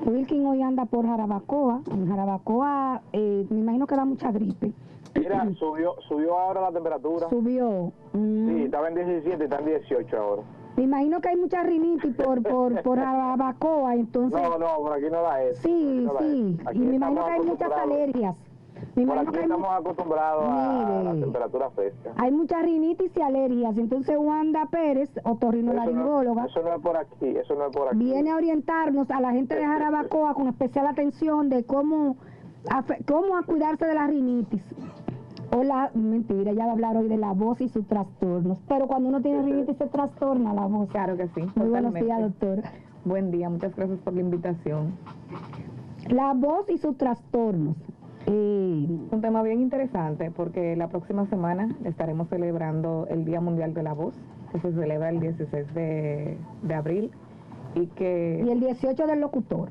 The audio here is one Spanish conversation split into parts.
Wilkin hoy anda por Jarabacoa. En Jarabacoa me imagino que da mucha gripe. Mira, subió ahora la temperatura. Subió. Sí, estaba en 17, está en 18 ahora. Me imagino que hay mucha rinitis por Jarabacoa, entonces... No, por aquí no da eso. Sí, no da sí, eso. Aquí y me imagino que hay muchas alergias. Por aquí estamos acostumbrados a la temperatura fresca. Hay muchas rinitis y alergias, entonces Wanda Pérez, otorrinolaringóloga, eso no es por aquí, viene a orientarnos a la gente de Jarabacoa con especial atención de cómo a cuidarse de la rinitis. Mentira, ya va a hablar hoy de la voz y sus trastornos, pero cuando uno tiene rinitis se trastorna la voz. Claro que sí. Muy buenos días, doctora. Buen día, muchas gracias por la invitación. La voz y sus trastornos. Un tema bien interesante porque la próxima semana estaremos celebrando el Día Mundial de la Voz, que se celebra el 16 de abril. Y el 18 del locutor.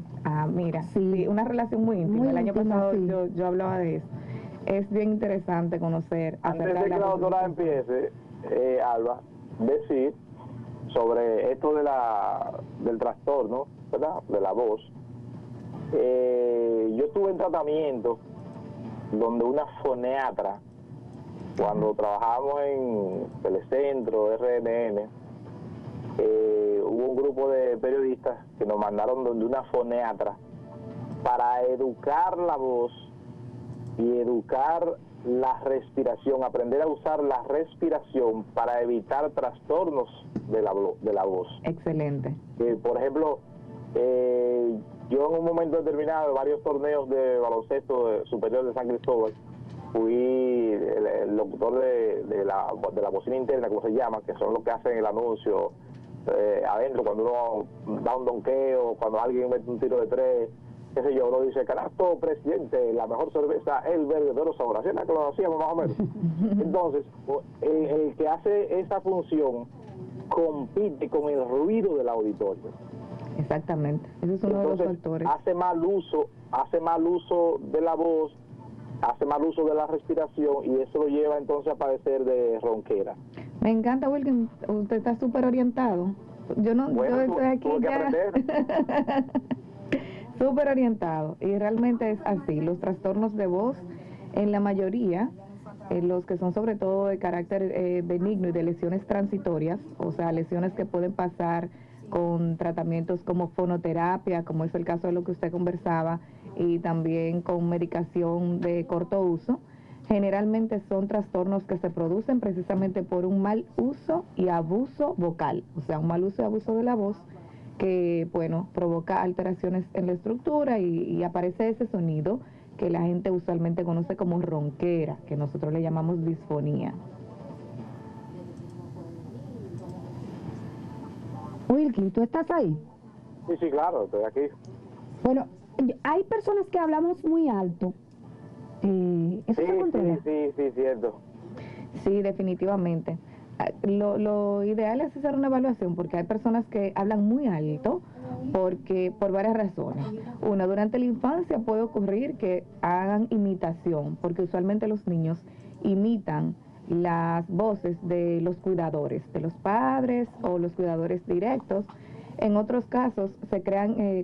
Mira, sí, una relación muy íntima. El año pasado sí. yo hablaba de eso. Es bien interesante conocer. Antes de que la doctora empiece, Alba, decir sobre esto del trastorno, ¿verdad?, de la voz. Yo estuve en tratamiento donde una foniatra, cuando trabajábamos en Telecentro, RNN, hubo un grupo de periodistas que nos mandaron donde una foniatra para educar la voz y educar la respiración, aprender a usar la respiración para evitar trastornos de la voz. Excelente. Por ejemplo, yo en un momento determinado, varios torneos de baloncesto superior de San Cristóbal, fui el locutor de la bocina interna, como se llama, que son los que hacen el anuncio adentro, cuando uno da un donqueo, cuando alguien mete un tiro de tres, qué sé yo, uno dice, carajo, presidente, la mejor cerveza, el verde de los sabores, así es la que lo hacíamos más o menos. Entonces, el que hace esa función compite con el ruido del auditorio. Exactamente, ese es uno de los factores. Hace mal uso de la voz, hace mal uso de la respiración y eso lo lleva entonces a padecer de ronquera. Me encanta, Wilkin, usted está súper orientado. Yo estoy aquí ya súper orientado y realmente es así. Los trastornos de voz, en la mayoría, los que son sobre todo de carácter benigno y de lesiones transitorias, o sea, lesiones que pueden pasar con tratamientos como fonoterapia, como es el caso de lo que usted conversaba, y también con medicación de corto uso, generalmente son trastornos que se producen precisamente por un mal uso y abuso vocal, o sea, un mal uso y abuso de la voz que, bueno, provoca alteraciones en la estructura y aparece ese sonido que la gente usualmente conoce como ronquera, que nosotros le llamamos disfonía. Wilkin, ¿tú estás ahí? Sí, claro, estoy aquí. Bueno, hay personas que hablamos muy alto. ¿Eso se controla? Sí, cierto. Sí, definitivamente. Lo ideal es hacer una evaluación porque hay personas que hablan muy alto por varias razones. Una, durante la infancia puede ocurrir que hagan imitación, porque usualmente los niños imitan las voces de los cuidadores, de los padres o los cuidadores directos. En otros casos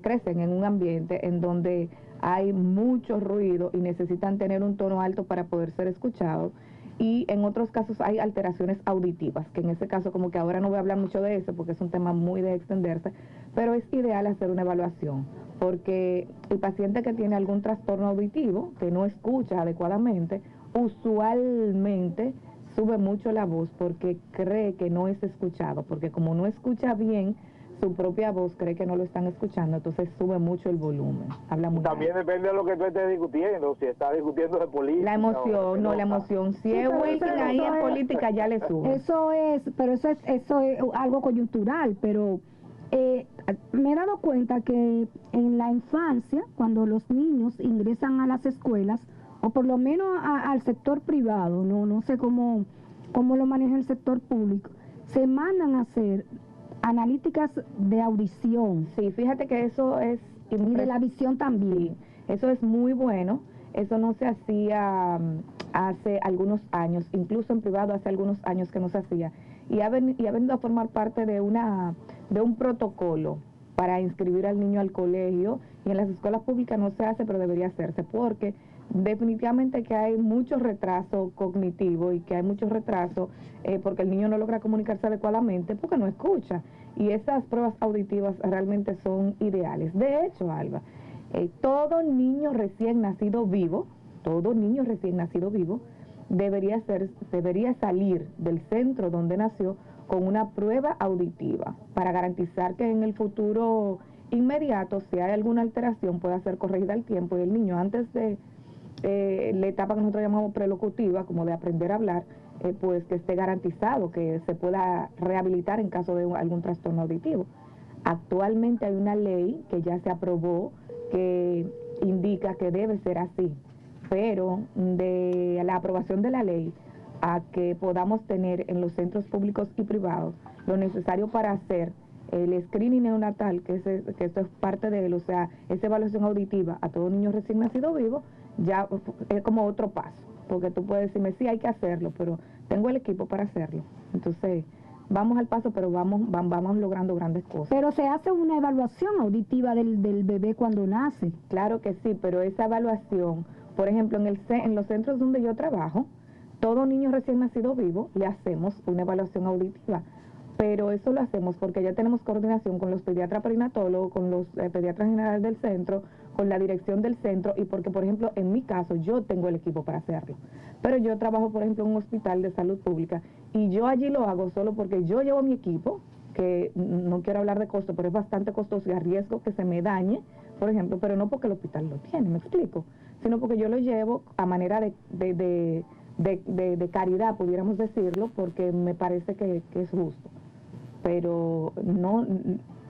crecen en un ambiente en donde hay mucho ruido y necesitan tener un tono alto para poder ser escuchados. Y en otros casos hay alteraciones auditivas, que en ese caso como que ahora no voy a hablar mucho de eso porque es un tema muy de extenderse, pero es ideal hacer una evaluación, porque el paciente que tiene algún trastorno auditivo, que no escucha adecuadamente, usualmente sube mucho la voz porque cree que no es escuchado, porque como no escucha bien su propia voz, cree que no lo están escuchando, entonces sube mucho el volumen, habla muy También alto. depende de lo que tú estés discutiendo, si estás discutiendo de política. La emoción, la emoción. Si es Wilkin ahí en política ya le sube. Eso es algo coyuntural, pero me he dado cuenta que en la infancia, cuando los niños ingresan a las escuelas, o por lo menos al sector privado, no sé cómo lo maneja el sector público, se mandan a hacer analíticas de audición. Sí, fíjate que eso es... Y de la visión también. Sí, eso es muy bueno. Eso no se hacía hace algunos años, incluso en privado hace algunos años que no se hacía. Y ha venido a formar parte de un protocolo para inscribir al niño al colegio, y en las escuelas públicas no se hace, pero debería hacerse, porque definitivamente que hay mucho retraso cognitivo y que hay mucho retraso porque el niño no logra comunicarse adecuadamente porque no escucha. Y esas pruebas auditivas realmente son ideales. De hecho, Alba, todo niño recién nacido vivo, debería salir del centro donde nació con una prueba auditiva para garantizar que en el futuro inmediato, si hay alguna alteración, pueda ser corregida al tiempo y el niño antes de la etapa que nosotros llamamos prelocutiva, como de aprender a hablar, pues que esté garantizado, que se pueda rehabilitar en caso de algún trastorno auditivo. Actualmente hay una ley que ya se aprobó que indica que debe ser así, pero de la aprobación de la ley a que podamos tener en los centros públicos y privados lo necesario para hacer el screening neonatal, que esto es parte de él, o sea, esa evaluación auditiva a todo niño recién nacido vivo, ya es como otro paso, porque tú puedes decirme, sí, hay que hacerlo, pero tengo el equipo para hacerlo. Entonces, vamos al paso, pero vamos logrando grandes cosas. Pero se hace una evaluación auditiva del bebé cuando nace. Claro que sí, pero esa evaluación, por ejemplo, en los centros donde yo trabajo, todo niño recién nacido vivo le hacemos una evaluación auditiva, pero eso lo hacemos porque ya tenemos coordinación con los pediatras perinatólogos, con los pediatras generales del centro, con la dirección del centro, y porque, por ejemplo, en mi caso, yo tengo el equipo para hacerlo. Pero yo trabajo, por ejemplo, en un hospital de salud pública, y yo allí lo hago solo porque yo llevo mi equipo, que no quiero hablar de costo, pero es bastante costoso y arriesgo que se me dañe, por ejemplo, pero no porque el hospital lo tiene, me explico, sino porque yo lo llevo a manera de caridad, pudiéramos decirlo, porque me parece que es justo. Pero no,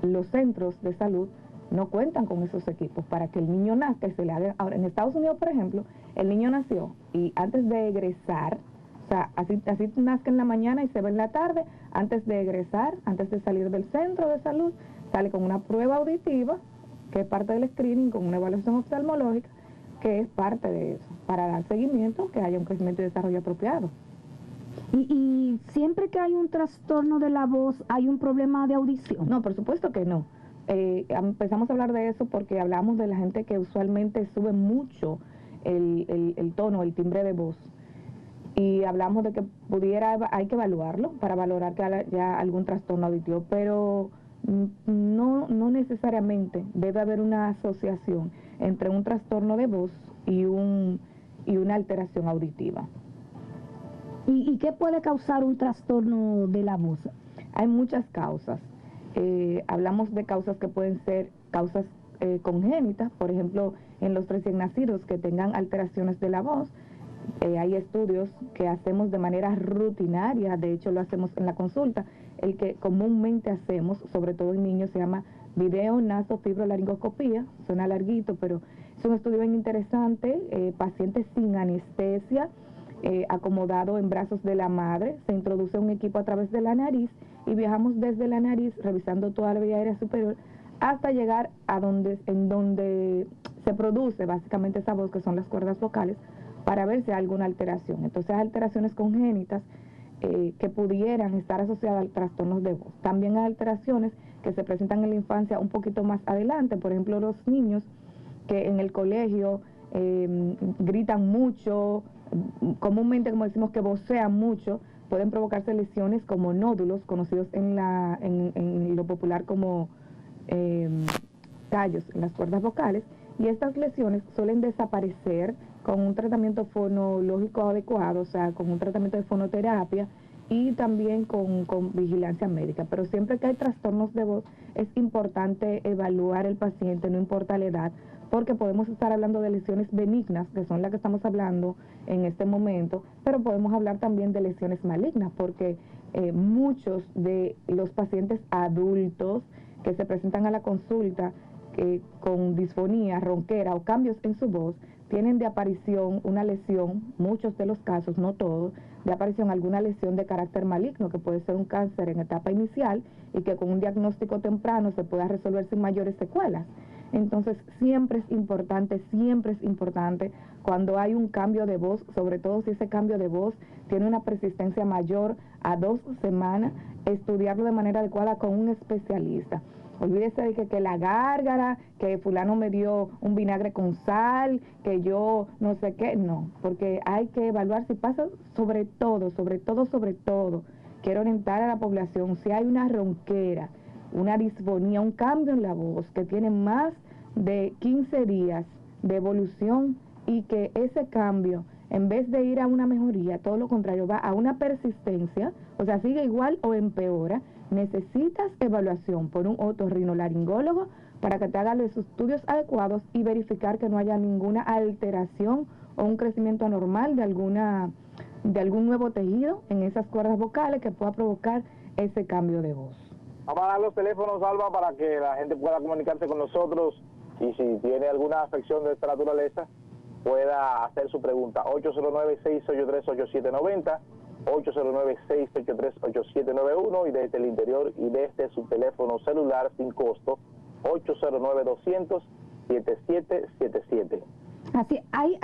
los centros de salud no cuentan con esos equipos para que el niño nazca y se le haga. Ahora, en Estados Unidos, por ejemplo, el niño nació y antes de egresar, o sea, así nazca en la mañana y se ve en la tarde, antes de egresar, antes de salir del centro de salud, sale con una prueba auditiva, que es parte del screening, con una evaluación oftalmológica, que es parte de eso, para dar seguimiento, que haya un crecimiento y desarrollo apropiado. Y siempre que hay un trastorno de la voz, ¿hay un problema de audición? No, por supuesto que no. Empezamos a hablar de eso porque hablamos de la gente que usualmente sube mucho el tono, el timbre de voz. Y hablamos de que hay que evaluarlo para valorar que haya algún trastorno auditivo, pero no necesariamente debe haber una asociación entre un trastorno de voz y una alteración auditiva. ¿Y qué puede causar un trastorno de la voz? Hay muchas causas. Hablamos de causas que pueden ser causas congénitas, por ejemplo, en los recién nacidos que tengan alteraciones de la voz. Hay estudios que hacemos de manera rutinaria, de hecho lo hacemos en la consulta. El que comúnmente hacemos, sobre todo en niños, se llama video-nasofibrolaringoscopía, suena larguito, pero es un estudio bien interesante, pacientes sin anestesia, acomodado en brazos de la madre, se introduce un equipo a través de la nariz y viajamos desde la nariz, revisando toda la vía aérea superior, hasta llegar en donde se produce básicamente esa voz, que son las cuerdas vocales, para ver si hay alguna alteración. Entonces, alteraciones congénitas que pudieran estar asociadas a trastornos de voz. También hay alteraciones que se presentan en la infancia un poquito más adelante, por ejemplo, los niños que en el colegio gritan mucho, comúnmente, como decimos, que vocean mucho, pueden provocarse lesiones como nódulos, conocidos en lo popular como callos en las cuerdas vocales, y estas lesiones suelen desaparecer con un tratamiento fonológico adecuado, o sea, con un tratamiento de fonoterapia y también con vigilancia médica. Pero siempre que hay trastornos de voz, es importante evaluar el paciente, no importa la edad, porque podemos estar hablando de lesiones benignas, que son las que estamos hablando en este momento, pero podemos hablar también de lesiones malignas, porque muchos de los pacientes adultos que se presentan a la consulta con disfonía, ronquera o cambios en su voz, tienen de aparición una lesión, muchos de los casos, no todos, de aparición alguna lesión de carácter maligno, que puede ser un cáncer en etapa inicial y que con un diagnóstico temprano se pueda resolver sin mayores secuelas. Entonces, siempre es importante cuando hay un cambio de voz, sobre todo si ese cambio de voz tiene una persistencia mayor a 2 semanas, estudiarlo de manera adecuada con un especialista. Olvídese de que la gárgara, que fulano me dio un vinagre con sal, que yo no sé qué, no, porque hay que evaluar si pasa sobre todo, quiero orientar a la población, si hay una ronquera, una disfonía, un cambio en la voz que tiene más de 15 días de evolución y que ese cambio, en vez de ir a una mejoría, todo lo contrario, va a una persistencia, o sea, sigue igual o empeora, necesitas evaluación por un otorrinolaringólogo para que te haga los estudios adecuados y verificar que no haya ninguna alteración o un crecimiento anormal de algún nuevo tejido en esas cuerdas vocales que pueda provocar ese cambio de voz. Vamos a dar los teléfonos, Alba, para que la gente pueda comunicarse con nosotros y si tiene alguna afección de esta naturaleza pueda hacer su pregunta. 809-683-8790, 809-683-8791 y desde el interior y desde su teléfono celular sin costo, 809-200-7777. Así, hay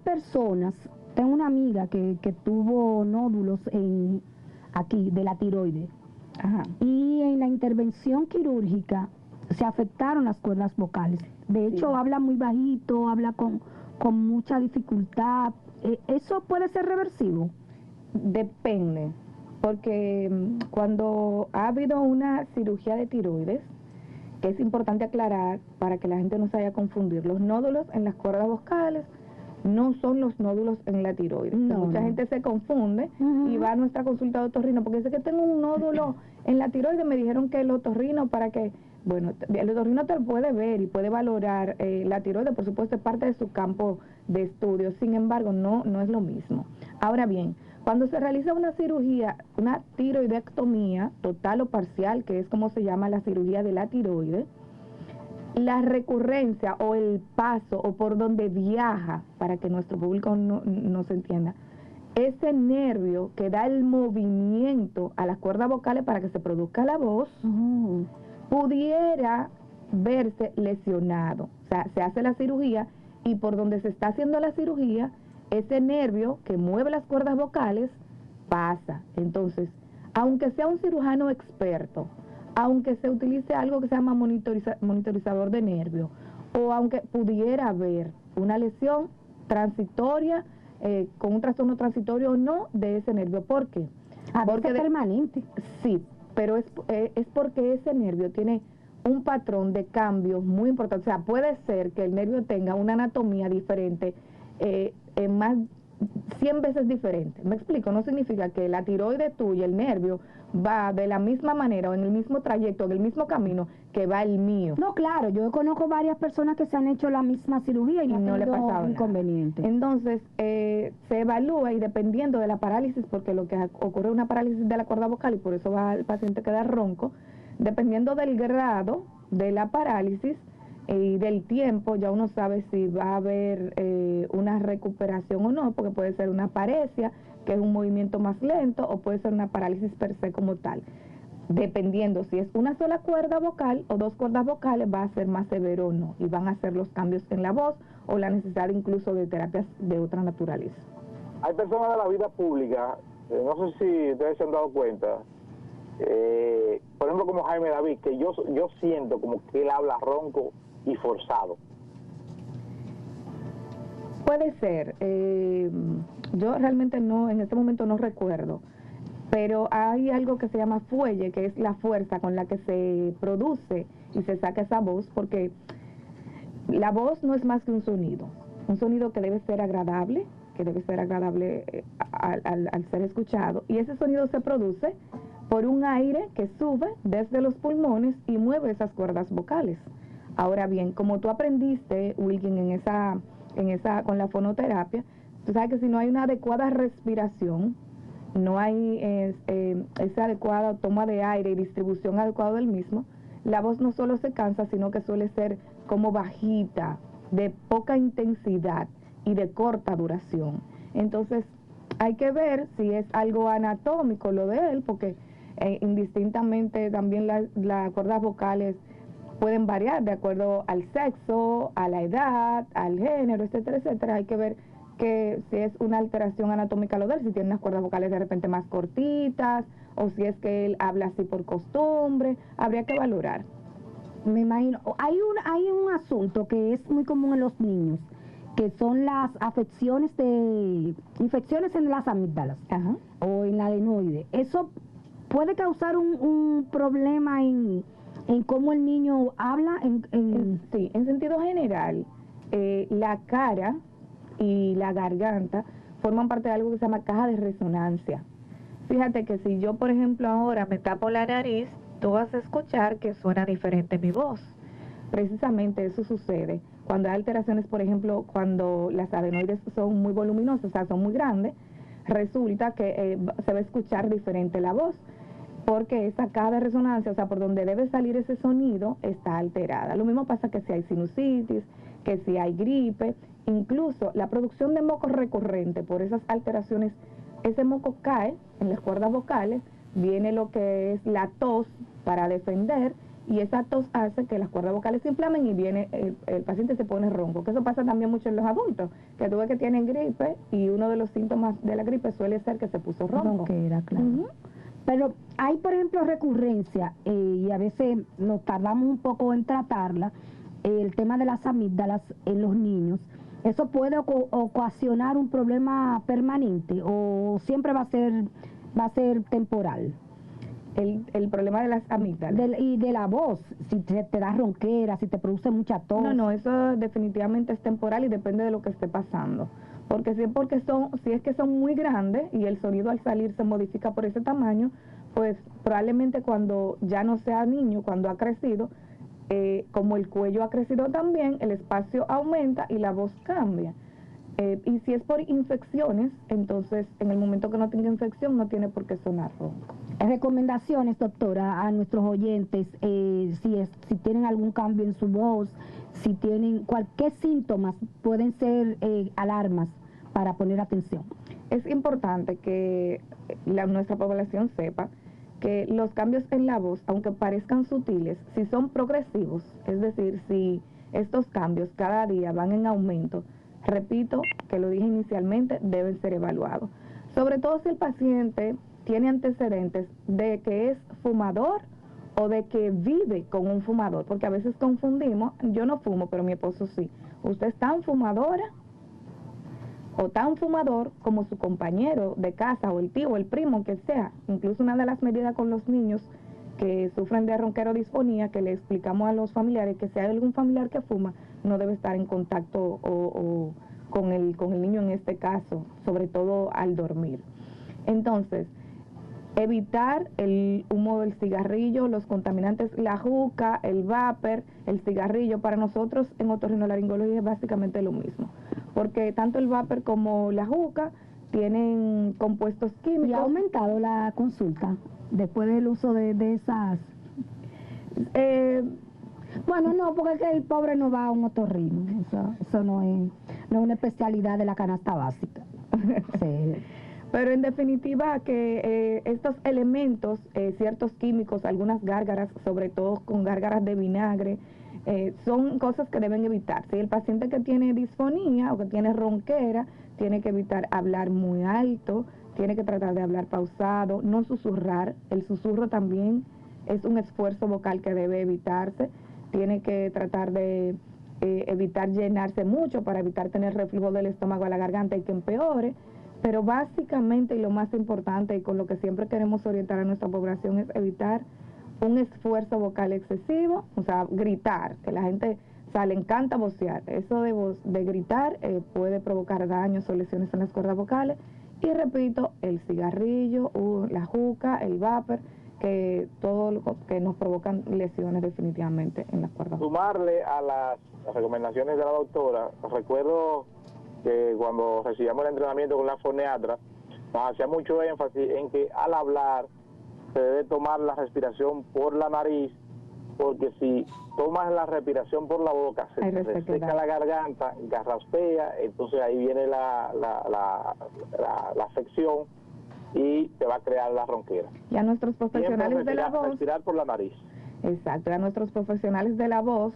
personas, tengo una amiga que tuvo nódulos aquí de la tiroides. Ajá. Y en la intervención quirúrgica se afectaron las cuerdas vocales. De hecho, Sí. habla muy bajito, habla con mucha dificultad. ¿Eso puede ser reversivo? Depende, porque cuando ha habido una cirugía de tiroides, que es importante aclarar para que la gente no se vaya a confundir, los nódulos en las cuerdas vocales no son los nódulos en la tiroides. No, Mucha no. gente se confunde y va a nuestra consulta de otorrino porque dice que tengo un nódulo en la tiroides, me dijeron que el otorrino para que, bueno, el otorrino te puede ver y puede valorar la tiroides, por supuesto es parte de su campo de estudio, sin embargo no es lo mismo. Ahora bien, cuando se realiza una cirugía, una tiroidectomía total o parcial, que es como se llama la cirugía de la tiroides, la recurrencia o el paso o por donde viaja, para que nuestro público no se entienda, ese nervio que da el movimiento a las cuerdas vocales para que se produzca la voz, pudiera verse lesionado. O sea, se hace la cirugía y por donde se está haciendo la cirugía, ese nervio que mueve las cuerdas vocales pasa. Entonces, aunque sea un cirujano experto, aunque se utilice algo que se llama monitorizador de nervio, o aunque pudiera haber una lesión transitoria, con un trastorno transitorio o no de ese nervio. ¿Por qué? Porque es permanente. Sí, pero es porque ese nervio tiene un patrón de cambios muy importante. O sea, puede ser que el nervio tenga una anatomía diferente, más 100 veces diferente. ¿Me explico? No significa que la tiroides tuya, el nervio, va de la misma manera o en el mismo trayecto, en el mismo camino que va el mío. No, claro, yo conozco varias personas que se han hecho la misma cirugía y no le ha pasado inconveniente. Entonces, se evalúa y dependiendo de la parálisis, porque lo que ocurre es una parálisis de la cuerda vocal y por eso va el paciente a quedar ronco, dependiendo del grado de la parálisis y del tiempo, ya uno sabe si va a haber una recuperación o no, porque puede ser una paresia, que es un movimiento más lento, o puede ser una parálisis per se como tal. Dependiendo si es una sola cuerda vocal o dos cuerdas vocales, va a ser más severo o no, y van a ser los cambios en la voz o la necesidad incluso de terapias de otra naturaleza. Hay personas de la vida pública, no sé si ustedes se han dado cuenta, por ejemplo como Jaime David, que yo siento como que él habla ronco y forzado. Puede ser, yo realmente no, en este momento no recuerdo, pero hay algo que se llama fuelle, que es la fuerza con la que se produce y se saca esa voz, porque la voz no es más que un sonido que debe ser agradable, al ser escuchado, y ese sonido se produce por un aire que sube desde los pulmones y mueve esas cuerdas vocales. Ahora bien, como tú aprendiste, Wilkin, con la fonoterapia, tú sabes que si no hay una adecuada respiración, no hay esa adecuada toma de aire y distribución adecuada del mismo, la voz no solo se cansa, sino que suele ser como bajita, de poca intensidad y de corta duración. Entonces, hay que ver si es algo anatómico lo de él, porque indistintamente también las cuerdas vocales pueden variar de acuerdo al sexo, a la edad, al género, etcétera, etcétera. Hay que ver que si es una alteración anatómica lo de él, si tiene unas cuerdas vocales de repente más cortitas, o si es que él habla así por costumbre, habría que valorar. Me imagino. Hay un asunto que es muy común en los niños, que son las infecciones en las amígdalas. Ajá. O en la adenoide. Eso puede causar un problema en cómo el niño habla. Sí, en sentido general, la cara y la garganta forman parte de algo que se llama caja de resonancia. Fíjate que si yo, por ejemplo, ahora me tapo la nariz, tú vas a escuchar que suena diferente mi voz. Precisamente eso sucede cuando hay alteraciones, por ejemplo, cuando las adenoides son muy voluminosas, o sea, son muy grandes, resulta que se va a escuchar diferente la voz, porque esa caja de resonancia, o sea, por donde debe salir ese sonido, está alterada. Lo mismo pasa que si hay sinusitis, que si hay gripe, incluso la producción de moco recurrente por esas alteraciones, ese moco cae en las cuerdas vocales, viene lo que es la tos para defender, y esa tos hace que las cuerdas vocales se inflamen y viene el paciente se pone ronco, que eso pasa también mucho en los adultos, que tú ves que tienen gripe y uno de los síntomas de la gripe suele ser que se puso ronco. Ronquera, claro. Pero hay, por ejemplo, recurrencia, y a veces nos tardamos un poco en tratarla, el tema de las amígdalas en los niños. ¿Eso puede ocasionar un problema permanente o siempre va a ser temporal? El problema de las amígdalas. Y de la voz, si te da ronquera, si te produce mucha tos. No, eso definitivamente es temporal y depende de lo que esté pasando. Porque si es que son muy grandes y el sonido al salir se modifica por ese tamaño, pues probablemente cuando ya no sea niño, cuando ha crecido, como el cuello ha crecido también, el espacio aumenta y la voz cambia. Y si es por infecciones, entonces en el momento que no tenga infección no tiene por qué sonar ronco. Recomendaciones, doctora, a nuestros oyentes, si tienen algún cambio en su voz, si tienen cualquier síntomas, pueden ser alarmas para poner atención. Es importante que nuestra población sepa que los cambios en la voz, aunque parezcan sutiles, si son progresivos, es decir, si estos cambios cada día van en aumento, repito, que lo dije inicialmente, deben ser evaluados. Sobre todo si el paciente tiene antecedentes de que es fumador o de que vive con un fumador, porque a veces confundimos, yo no fumo, pero mi esposo sí. Usted es tan fumadora o tan fumador como su compañero de casa o el tío o el primo, que sea. Incluso una de las medidas con los niños que sufren de ronquerodisfonía, que le explicamos a los familiares que si hay algún familiar que fuma, no debe estar en contacto con el niño en este caso, sobre todo al dormir. Entonces, evitar el humo del cigarrillo, los contaminantes, la juca, el vapor, el cigarrillo. Para nosotros en otorrinolaringología es básicamente lo mismo, porque tanto el vapor como la juca tienen compuestos químicos. ¿Y ha aumentado la consulta después del uso de esas? Bueno, no, porque es que el pobre no va a un otorrino, eso no es una especialidad de la canasta básica. Sí. Pero en definitiva que estos elementos, ciertos químicos, algunas gárgaras, sobre todo con gárgaras de vinagre, son cosas que deben evitar. Si el paciente que tiene disfonía o que tiene ronquera, tiene que evitar hablar muy alto, tiene que tratar de hablar pausado, no susurrar. El susurro también es un esfuerzo vocal que debe evitarse. Tiene que tratar de evitar llenarse mucho para evitar tener reflujo del estómago a la garganta y que empeore. Pero básicamente y lo más importante y con lo que siempre queremos orientar a nuestra población es evitar un esfuerzo vocal excesivo, o sea, gritar, que la gente, o sea, le encanta vocear. Eso de gritar puede provocar daños o lesiones en las cuerdas vocales. Y repito, el cigarrillo, la juca, el vapor, que todo lo que nos provocan lesiones definitivamente en las cuerdas vocales. Sumarle a las recomendaciones de la doctora, recuerdo que cuando recibíamos el entrenamiento con la foniatra, nos hacía mucho énfasis en que al hablar se debe tomar la respiración por la nariz, porque si tomas la respiración por la boca, se te reseca la garganta, garraspea, entonces ahí viene la afección y te va a crear la ronquera. Y a nuestros profesionales de la voz... Respirar por la nariz. Exacto, a nuestros profesionales de la voz,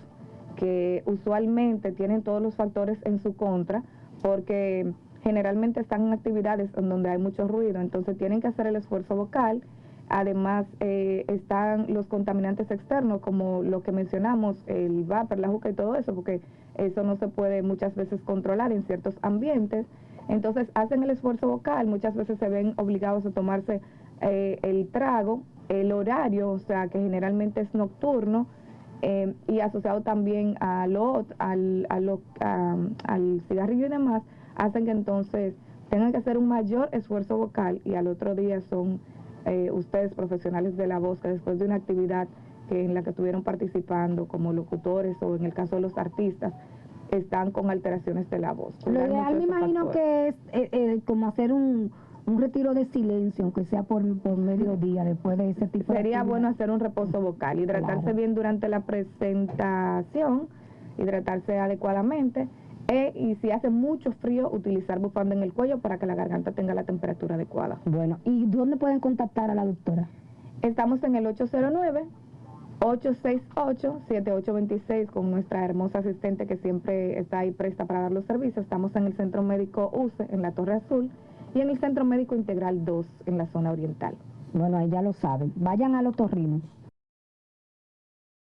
que usualmente tienen todos los factores en su contra, porque generalmente están en actividades en donde hay mucho ruido, entonces tienen que hacer el esfuerzo vocal, Además, están los contaminantes externos, como lo que mencionamos, el vapor, la juca y todo eso, porque eso no se puede muchas veces controlar en ciertos ambientes. Entonces, hacen el esfuerzo vocal, muchas veces se ven obligados a tomarse el trago, el horario, o sea, que generalmente es nocturno, y asociado también al cigarrillo y demás, hacen que entonces tengan que hacer un mayor esfuerzo vocal, y al otro día son ustedes profesionales de la voz que después de una actividad en la que estuvieron participando como locutores o en el caso de los artistas, están con alteraciones de la voz. Lo ideal me imagino que es como hacer un retiro de silencio, aunque sea por mediodía, después de ese tipo de Sería actividad. bueno hacer un reposo vocal, hidratarse Claro. bien durante la presentación, hidratarse adecuadamente, y si hace mucho frío, utilizar bufanda en el cuello para que la garganta tenga la temperatura adecuada. Bueno, ¿y dónde pueden contactar a la doctora? Estamos en el 809-868-7826 con nuestra hermosa asistente que siempre está ahí presta para dar los servicios. Estamos en el Centro Médico UCE, en la Torre Azul, y en el Centro Médico Integral 2, en la zona oriental. Bueno, ahí ya lo saben. Vayan al otorrino.